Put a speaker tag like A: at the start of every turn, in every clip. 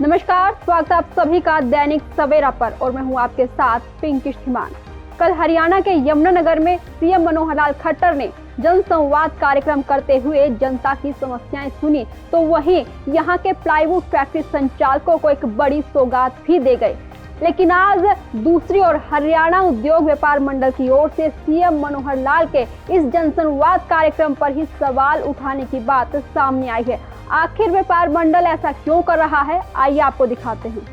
A: नमस्कार, स्वागत है आप सभी का दैनिक सवेरा पर और मैं हूं आपके साथ पिंकी श्रीमान। कल हरियाणा के यमुनानगर में सीएम मनोहर लाल खट्टर ने जनसंवाद कार्यक्रम करते हुए जनता की समस्याएं सुनी, तो वहीं यहां के प्लाईवुड फैक्ट्री संचालकों को एक बड़ी सौगात भी दे गए। लेकिन आज दूसरी ओर हरियाणा उद्योग व्यापार मंडल की ओर से सीएम मनोहर लाल के इस जनसंवाद कार्यक्रम पर ही सवाल उठाने की बात सामने आई है। आखिर व्यापार मंडल ऐसा क्यों कर रहा है, आइए आपको दिखाते हैं।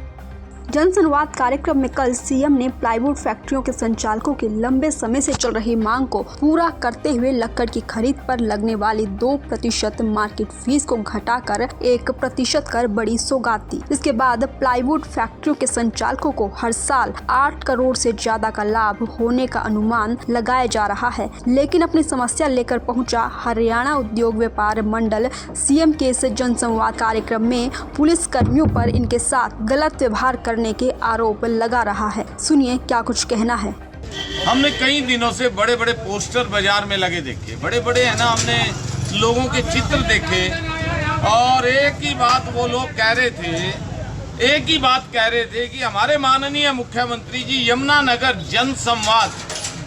A: जनसंवाद कार्यक्रम में कल सीएम ने प्लाईवुड फैक्ट्रियों के संचालकों की लंबे समय से चल रही मांग को पूरा करते हुए लक्कड़ की खरीद पर लगने वाली 2% मार्केट फीस को घटाकर 1% कर बड़ी सौगात दी। इसके बाद प्लाईवुड फैक्ट्रियों के संचालकों को हर साल 8 करोड़ से ज्यादा का लाभ होने का अनुमान लगाया जा रहा है। लेकिन अपनी समस्या लेकर पहुंचा हरियाणा उद्योग व्यापार मंडल सीएम के इस जनसंवाद कार्यक्रम में पुलिस कर्मियों पर इनके साथ गलत व्यवहार करने के आरोप लगा रहा है। सुनिए क्या कुछ कहना है।
B: हमने कई दिनों से बड़े बड़े पोस्टर बाजार में लगे देखे, बड़े बड़े है ना, हमने लोगों के चित्र देखे और एक ही बात वो लोग कह रहे थे कि हमारे माननीय मुख्यमंत्री जी यमुनानगर जनसंवाद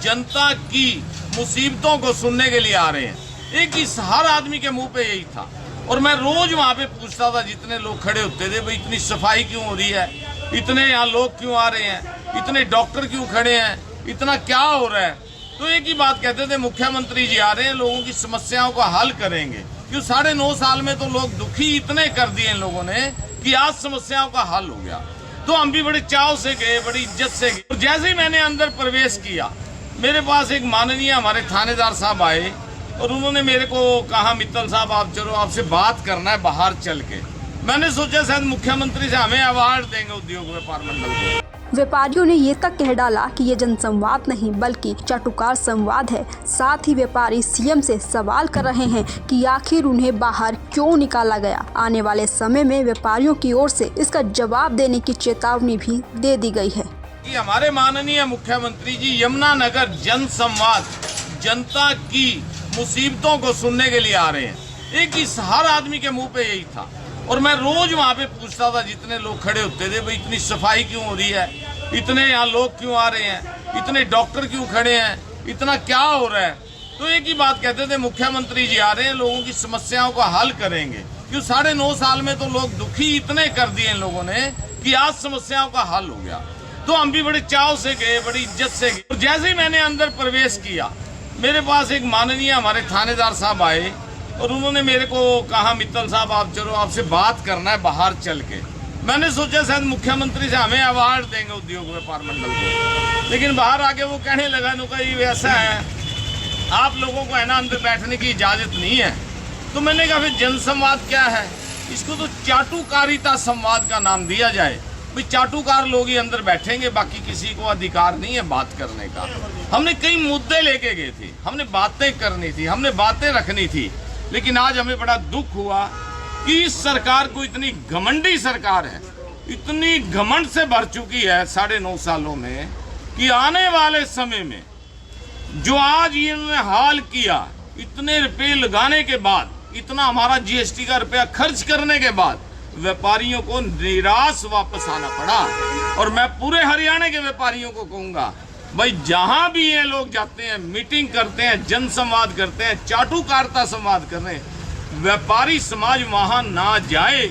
B: जनता की मुसीबतों को सुनने के लिए आ रहे हैं। एक ही हर आदमी के मुंह पे यही था और मैं रोज वहाँ पे पूछता था, जितने लोग खड़े होते थे, भाई इतनी सफाई क्यों हो रही है, इतने यहाँ लोग क्यों आ रहे हैं, इतने डॉक्टर क्यों खड़े हैं, इतना क्या हो रहा है। तो एक ही बात कहते थे, मुख्यमंत्री जी आ रहे हैं, लोगों की समस्याओं का हल करेंगे। क्यों 9.5 साल में तो लोग दुखी इतने कर दिए इन लोगों ने कि आज समस्याओं का हल हो गया। तो हम भी बड़े चाव से गए, बड़ी इज्जत से गए। जैसे ही मैंने अंदर प्रवेश किया, मेरे पास एक माननीय हमारे थानेदार साहब आए और उन्होंने मेरे को कहा, मित्तल साहब आप चलो, आपसे बात करना है बाहर चल के। मैंने सोचा शायद मुख्यमंत्री से हमें अवार्ड देंगे उद्योग व्यापार मंडल को।
A: व्यापारियों ने ये तक कह डाला कि ये जनसंवाद नहीं बल्कि चाटुकार संवाद है। साथ ही व्यापारी सीएम से सवाल कर रहे हैं कि आखिर उन्हें बाहर क्यों निकाला गया। आने वाले समय में व्यापारियों की ओर से इसका जवाब देने की चेतावनी भी दे दी गई है
B: कि हमारे माननीय मुख्यमंत्री जी यमुनानगर जनसंवाद जनता की मुसीबतों को सुनने के लिए आ रहे हैं। एक ही हर आदमी के मुंह पे यही था और मैं रोज वहाँ पे पूछता था, जितने लोग खड़े होते थे, भाई इतनी सफाई क्यों हो रही है, इतने यहाँ लोग क्यों आ रहे हैं, इतने डॉक्टर क्यों खड़े हैं, इतना क्या हो रहा है। तो एक ही बात कहते थे, मुख्यमंत्री जी आ रहे हैं, लोगों की समस्याओं का हल करेंगे। क्यों 9.5 साल में तो लोग दुखी इतने कर दिए इन लोगों ने कि आज समस्याओं का हल हो गया। तो हम भी बड़े चाव से गए, बड़ी इज्जत से गए। जैसे ही मैंने अंदर प्रवेश किया, मेरे पास एक माननीय हमारे थानेदार साहब आए और उन्होंने मेरे को कहा, मित्तल साहब आप चलो, आपसे बात करना है बाहर चल के। मैंने सोचा शायद मुख्यमंत्री से हमें अवार्ड देंगे उद्योग व्यापार मंडल को। लेकिन बाहर आके वो कहने लगा, नुका ये ऐसा है, आप लोगों को है ना अंदर बैठने की इजाज़त नहीं है। तो मैंने कहा फिर जनसंवाद क्या है, इसको तो चाटुकारिता संवाद का नाम दिया जाए। भाई चाटुकार लोग ही अंदर बैठेंगे, बाकी किसी को अधिकार नहीं है बात करने का। हमने कई मुद्दे लेके गए थे, हमने बातें करनी थी, हमने बातें रखनी थी। लेकिन आज हमें बड़ा दुख हुआ कि इस सरकार को, इतनी घमंडी सरकार है, इतनी घमंड से भर चुकी है 9.5 सालों में, कि आने वाले समय में जो आज इन्होंने हाल किया, इतने रुपए लगाने के बाद, इतना हमारा जीएसटी का रुपया खर्च करने के बाद, व्यापारियों को निराश वापस आना पड़ा। और मैं पूरे हरियाणा के व्यापारियों को कहूँगा, भाई जहां भी ये लोग जाते हैं, मीटिंग करते हैं, जनसंवाद करते हैं, चाटुकारिता संवाद कर रहे हैं, व्यापारी समाज वहां ना जाए,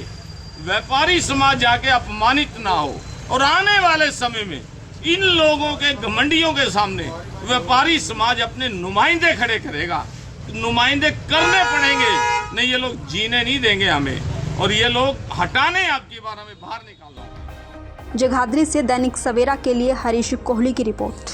B: व्यापारी समाज जाके अपमानित ना हो। और आने वाले समय में इन लोगों के घमंडियों के सामने व्यापारी समाज अपने नुमाइंदे खड़े करेगा। नुमाइंदे करने पड़ेंगे, नहीं ये लोग जीने नहीं देंगे हमें, और ये लोग हटाने आपकी बार हमें बाहर निकालना।
A: जगाधरी से दैनिक सवेरा के लिए हरीश कोहली की रिपोर्ट।